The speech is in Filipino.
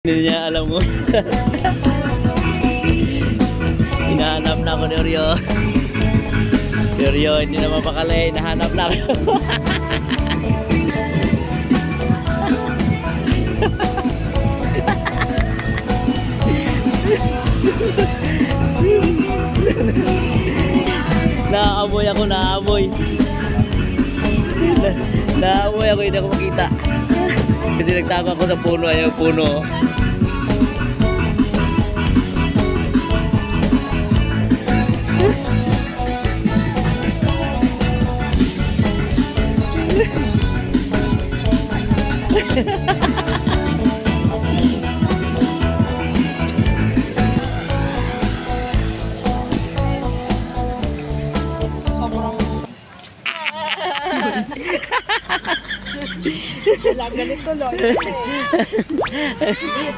Hindi niya alam mo. Hinahanap na ako ni Oreo. Si Oreo, hindi na mapakali. Hinahanap na ako. Naamoy ako, naamoy. Naamoy ako, hindi ako makita. Kasi nagtago ako sa puno, ayaw puno. Wala ganito, Lord.